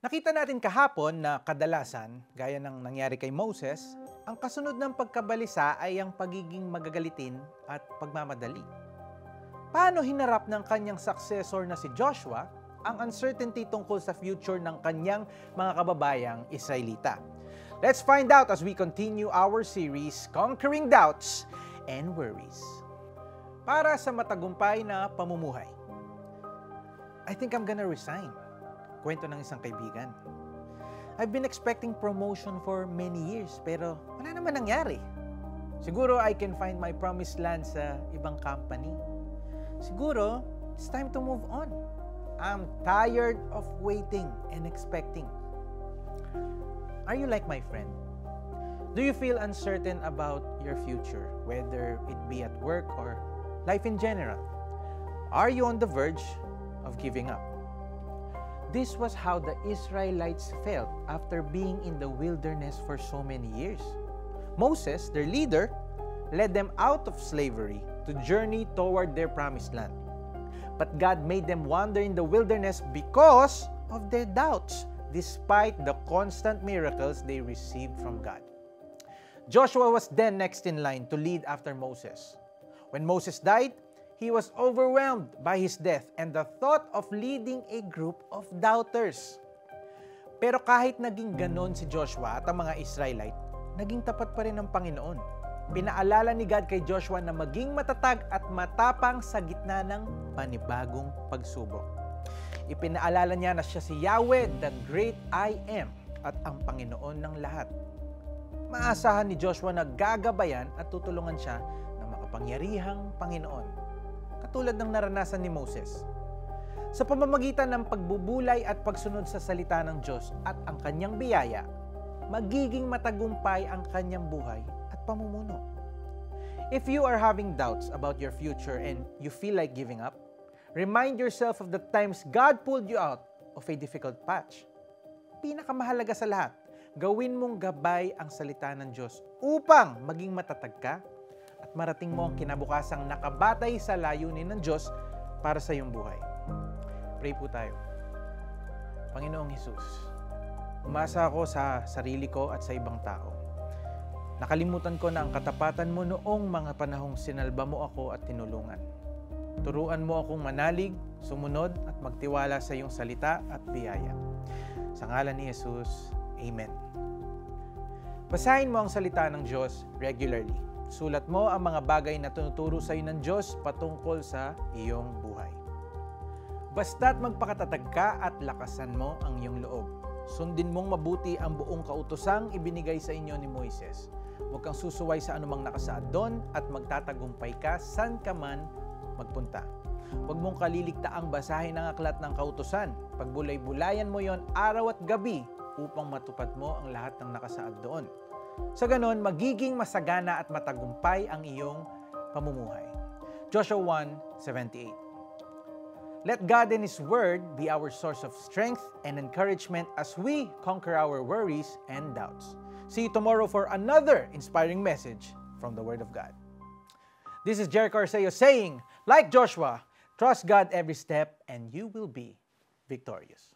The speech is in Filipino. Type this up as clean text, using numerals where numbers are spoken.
Nakita natin kahapon na kadalasan, gaya ng nangyari kay Moses, ang kasunod ng pagkabalisa ay ang pagiging magagalitin at pagmamadali. Paano hinarap ng kanyang successor na si Joshua ang uncertainty tungkol sa future ng kanyang mga kababayang Israelita? Let's find out as we continue our series, Conquering Doubts and Worries. Para sa matagumpay na pamumuhay, I think I'm gonna resign. Kwento ng isang kaibigan. I've been expecting promotion for many years pero wala naman nangyari. Siguro I can find my promised land sa ibang company. Siguro it's time to move on. I'm tired of waiting and expecting. Are you like my friend? Do you feel uncertain about your future, whether it be at work or life in general? Are you on the verge of giving up? This was how the Israelites felt after being in the wilderness for so many years. Moses, their leader, led them out of slavery to journey toward their promised land. But God made them wander in the wilderness because of their doubts, despite the constant miracles they received from God. Joshua was then next in line to lead after Moses. When Moses died, he was overwhelmed by his death and the thought of leading a group of doubters. Pero kahit naging ganon si Joshua at ang mga Israelite, naging tapat pa rin ang Panginoon. Pinaalala ni God kay Joshua na maging matatag at matapang sa gitna ng panibagong pagsubok. Ipinaalala niya na siya si Yahweh, the great I am, at ang Panginoon ng lahat. Maasahan ni Joshua na gagabayan at tutulungan siya ng makapangyarihang Panginoon, katulad ng naranasan ni Moses. Sa pamamagitan ng pagbubulay at pagsunod sa salita ng Diyos at ang kanyang biyaya, magiging matagumpay ang kanyang buhay at pamumuno. If you are having doubts about your future and you feel like giving up, remind yourself of the times God pulled you out of a difficult patch. Pinakamahalaga sa lahat, gawin mong gabay ang salita ng Diyos upang maging matatag ka at marating mo ang kinabukasang nakabatay sa layunin ng Diyos para sa iyong buhay. Pray po tayo. Panginoong Hesus, umasa ako sa sarili ko at sa ibang tao. Nakalimutan ko na ang katapatan mo noong mga panahong sinalba mo ako at tinulungan. Turuan mo akong manalig, sumunod at magtiwala sa iyong salita at biyaya. Sa ngalan ni Jesus, Amen. Basahin mo ang salita ng Diyos regularly. Sulat mo ang mga bagay na tinuturo sa iyo ng Diyos patungkol sa iyong buhay. Basta't magpakatatag ka at lakasan mo ang iyong loob. Sundin mong mabuti ang buong kautosang ibinigay sa inyo ni Moises. Huwag kang susuway sa anumang nakasaad doon at magtatagumpay ka saan ka man magpunta. Huwag mong kaliligtaang basahin ang aklat ng kautosan. Pagbulay-bulayan mo yon araw at gabi upang matupad mo ang lahat ng nakasaad doon. Sa ganon, magiging masagana at matagumpay ang iyong pamumuhay. Joshua 1:78. Let God and His Word be our source of strength and encouragement as we conquer our worries and doubts. See you tomorrow for another inspiring message from the Word of God. This is Jericho Arceo saying, like Joshua, trust God every step and you will be victorious.